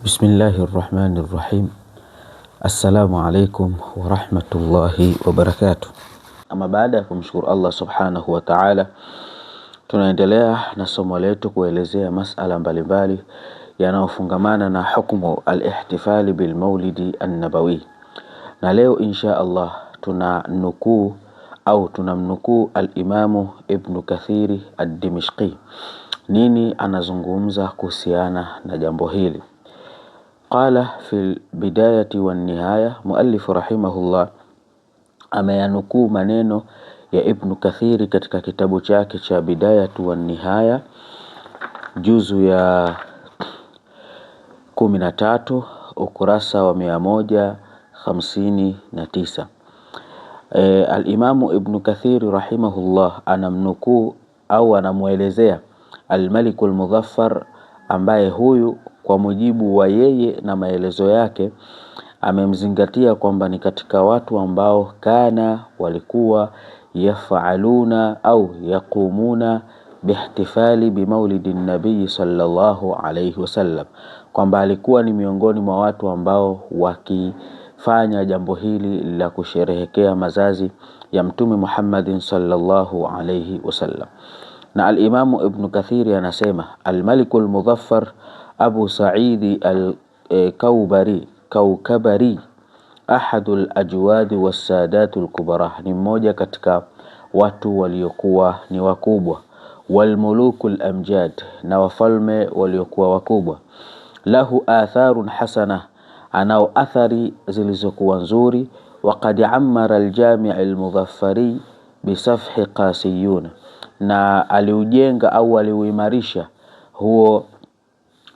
Bismillahirrahmanirrahim. Assalamu alaikum warahmatullahi wabarakatuh. Ama baada ya kumshukuru Allah subhanahu wa ta'ala, tunaendelea na somo letu kuelezea masala mbalimbali yanayofungamana na hukumu al-ihtifali bil maulidi an-nabawi. Na leo insha Allah tunamnukuu al-Imamu Ibn Kathiri ad-Dimishqi. Nini anazungumza kuhusiana na jambo hili? Qala fil bidayati wan nihaya, muallif rahimahullah ameyanukuu maneno ya Ibn Kathiri katika kitabu chake cha Bidayatu wan Nihaya, juzu ya 13 ukurasa wa 159. Al-Imamu Ibn Kathiri rahimahullah anamnukuu au anamuelezea al-Malikul Mudhaffar, ambaye huyu kwa mujibu wa yeye na maelezo yake amemzingatia kwamba ni katika watu ambao walikuwa yafaluna au yaqumuna bihtifali bimaulidi nabii sallallahu alayhi wasallam, kwamba alikuwa ni miongoni mwa watu ambao wakifanya jambo hili la kusherehekea mazazi ya Mtume Muhammadin sallallahu alayhi wasallam. Na al-Imamu Ibn Kathiri anasema al-Malikul Mudhaffar Abu Sa'idi al-Kaukabari ahadul ajwadi was-sadatul kubara, ni mmoja katika watu waliokuwa ni wakubwa, walmulukul amjad, na wafalme waliokuwa wakubwa. Lahu atharun hasana, anao athari zilizokuwa nzuri. Waqad ammara al-jami' al-mudhaffari bisafhi qasiyuna, na aliujenga au aliuimarisha huo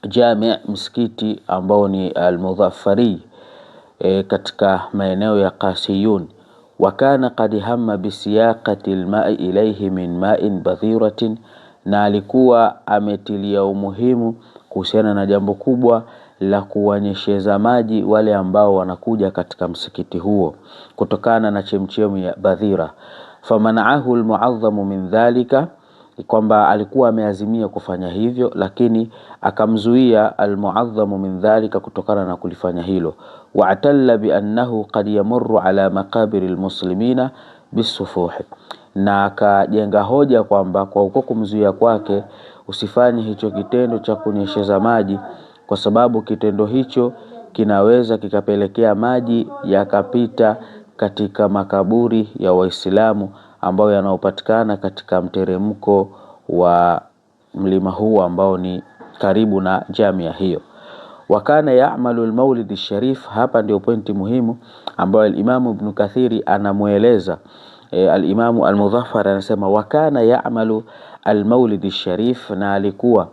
jami' msikiti ambao ni al-Mudhaffari katika maeneo ya Qasiyun. Wakana qad hamma bisiyaqati al-ma'i ilayhi min ma'in bathiratin, na alikuwa ametilia umuhimu kuhusiana na jambo kubwa la kuwanyesheza maji wale ambao wanakuja katika msikiti huo kutokana na chemchemu ya Badhira. Famana'ahu al-mu'azzamu min dhalika, kwamba alikuwa ameazimia kufanya hivyo, lakini akamzuia al-mu'azzamu min dhalika kutokana na kulifanya hilo. Wa'talla bi annahu qad yamurru ala maqabir al-muslimina bisufuh, na akajenga hoja kwamba kwa uko kumzuia kwake usifanye hicho kitendo cha kunyesheza maji, kwa sababu kitendo hicho kinaweza kikapelekea maji yakapita katika makaburi ya Waislamu ambao yanaopatikana katika mteremko wa mlima huu ambao ni karibu na jamia hiyo. Wakana ya'malu al-maulid al-sharif, hapa ndio pointi muhimu ambayo al-Imamu Ibn Kathiri anamueleza. Al-Imamu al-Mudhaffar anasema wakana ya'malu al-maulid al-sharif, na alikuwa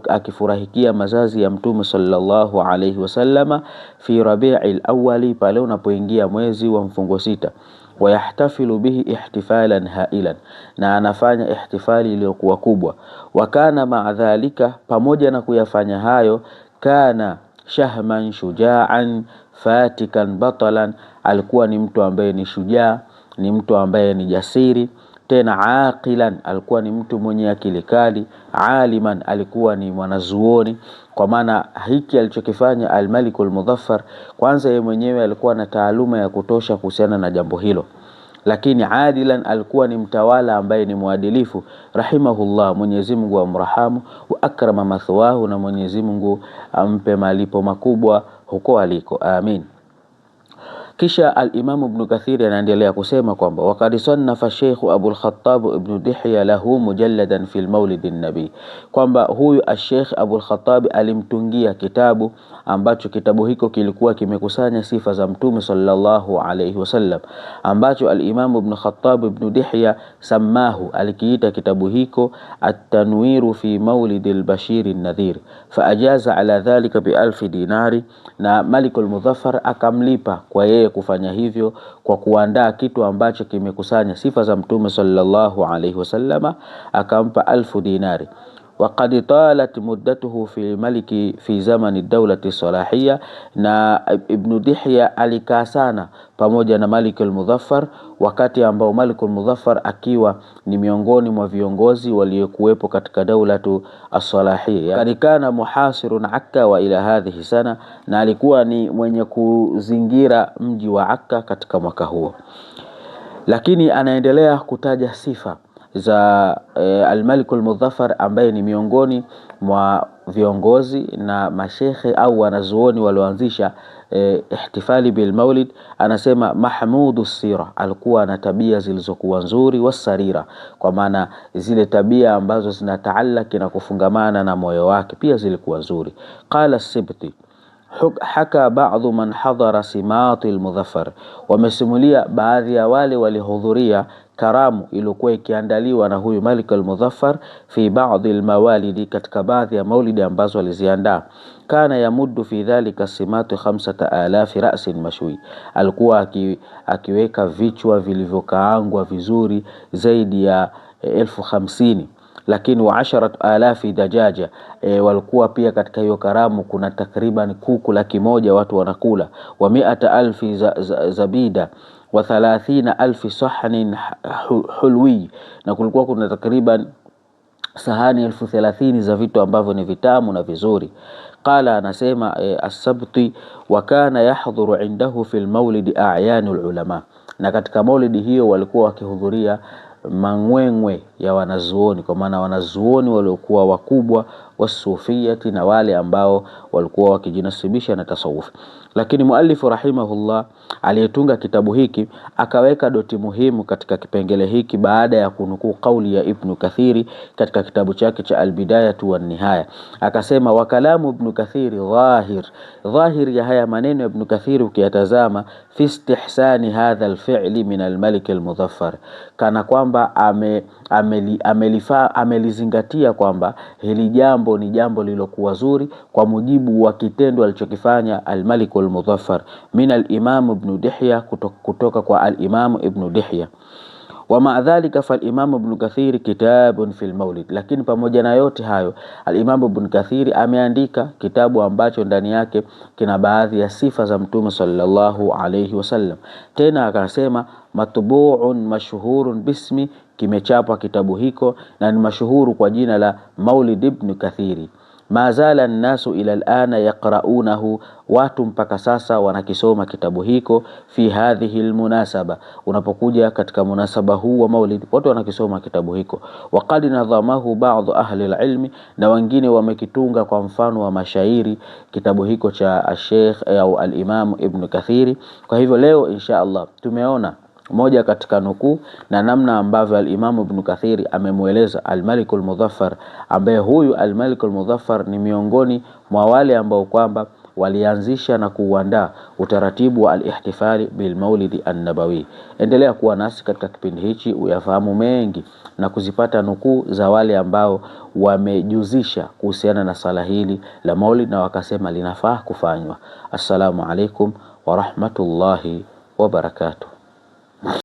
akifurahikia mazazi ya Mtume sallallahu alayhi wasallama fi Rabi'il awwali, pale unapoingia mwezi wa mfungo sita. Wayahtafilu bihi ihtifalan hailan, na anafanya ihtifali iliyokuwa kubwa. Wakana ma'adhalika, pamoja na kuyafanya hayo, kana shahman shuja'an fatikan batalan, alikuwa ni mtu ambaye ni shujaa, ni mtu ambaye ni jasiri, tena aqilan, alikuwa ni mtu mwenye akili kali, aliman, alikuwa ni mwanazuoni. Kwa maana hiki alichokifanya al-Malikul Mudhaffar, kwanza yeye mwenyewe alikuwa na taaluma ya kutosha kuhusiana na jambo hilo, lakini adilan, alikuwa ni mtawala ambaye ni muadilifu rahimahullah, Mwenyezi Mungu amrahamu, wa akrama mathwahu, na Mwenyezi Mungu ampe malipo makubwa huko aliko, amin. Kisha al-Imam Ibn Kathir anaendelea kusema kwamba waqad sannafa Sheikh Abu al-Khattab Ibn Dihya lahu mujalladan fil maulid an-nabi, kwamba huyu al-Sheikh Abu al-Khattab alimtungia kitabu ambacho kitabu hiko kilikuwa kimekusanya sifa za Mtume sallallahu alayhi wasallam, ambacho al-Imam Ibn Khattab Ibn Dihya samahu, alikiita kitabu hiko at-Tanwiru fi maulid al-Bashir an-Nadhir, fa ajaza ala dhalika bi 1000 dinari, na Malikul Mudhaffar akamlipa kwa yeye kufanya hivyo kwa kuandaa kitu ambacho kimekusanya sifa za Mtume sallallahu alayhi wasallama, akampa 1000 dinari. وقد طالت مدته في الملك في زمن الدولة الصلاحية. na Ibn Dihya alikaa sana pamoja na Malik al-Mudhaffar wakati ambao Malik al-Mudhaffar akiwa ni miongoni mwa viongozi waliokuwepo katika daulatu as-Salahiyya. Kalikana muhasirun Akka wa ila hadhihi sana, na alikuwa ni mwenye kuzingira mji wa Akka katika mwaka huo. Lakini anaendelea kutaja sifa za al-Malik al-Mudhaffar ambaye ni miongoni mwa viongozi na mashekhe au wanazuoni walioanzisha ihtifali bil maulid. Anasema mahmudu sira, alikuwa na tabia zilizokuwa nzuri, wasarira, kwa maana zile tabia ambazo zinataallaki na kufungamana na moyo wake pia zilikuwa nzuri. Qala as-Sibti haka ba'dhu man hadara simati al-Mudhaffar, wamesimulia baadhi ya wale walihudhuria karamu iliyokuwa ikiandaliwa na huyu Malik al-Mudhaffar fi ba'dhi al-mawalidi, katika baadhi ya maulidi ambazo aliziandaa. Kana yamuddu fi dhalika simatu 5000 ra'sin mashwi, alikuwa akiweka vichwa vilivyokaangwa vizuri zaidi ya 1050. Lakini wa 10,000 dajaja, walikuwa pia katika hiyo karamu kuna takriban kuku 100,000 watu wanakula, wa 100,000 zabida wa 30,000 sahnin hulwi, na kulikuwa kuna takriban sahani 30,000 za vitu ambavyo ni vitamu na vizuri. Qala, anasema as-Sabti, wa kana yahdhuru indahu fil maulid a'yanul ulama, na katika maulidi hiyo walikuwa wakihudhuria mangwengwe ya wanazuoni, kwa maana wanazuoni waliokuwa wakubwa wasufiyati na wale ambao walikuwa wakijinasibisha na tasawuf. Lakini muallifu rahimahullah aliyetunga kitabu hiki akaweka doti muhimu katika kipengele hiki baada ya kunukuu kauli ya Ibn Kathiri katika kitabu chake cha Al-Bidayatu wan-Nihaya. Akasema wa kalamu Ibn Kathiri dhahir ya haya maneno ya Ibn Kathiri ukiyatazama fi istihsani hadha al-fi'li min al-Malik al-Mudhaffar, kana kwamba amelizingatia kwamba hili jambo ni jambo lilokuwa zuri kwa mujibu wa kitendo alichokifanya al-Malik al-Mudhaffar min al-Imam Ibn Dihya, kutoka kwa al-Imam Ibn Dihya. Wa maadhalika fal-Imam Ibn Kathir kitabun fil maulid, lakini pamoja na yote hayo al-Imam Ibn Kathir ameandika kitabu ambacho ndani yake kina baadhi ya sifa za Mtume sallallahu alayhi wasallam. Tena akasema matbu'un mashhurun bismi, kimechapwa kitabu hiko na ni mashuhuru kwa jina la Maulid Ibn Kathiri. Mazala an-nasu ila al-ana yaqra'unahu, watu mpaka sasa wanakisoma kitabu hiko. Fi hadhihi al-munasaba, unapokuja katika munasaba huu wa maulid watu wanakisoma kitabu hiko. Waqad nadhamahu ba'd ahli al-ilmi, na wengine wamekitunga kwa mfano wa mashairi kitabu hiko cha Sheikh au al-Imam Ibn Kathiri. Kwa hivyo leo insha Allah tumeona moja katika nukuu na namna ambavyo al-Imam Ibn Kathiri amemueleza al-Malik al-Mudhaffar, ambaye huyu al-Malik al-Mudhaffar ni miongoni mwa wale ambao kwamba walianzisha na kuandaa utaratibu wa al-ihtifali bil maulidi an-nabawi. Endelea kuwa nasi katika kipindi hichi uyafahamu mengi na kuzipata nukuu za wale ambao wamejuzisha kuhusiana na sala hili la maulid na wakasema linafaa kufanywa. Assalamu alaikum wa rahmatullahi wa barakatuh.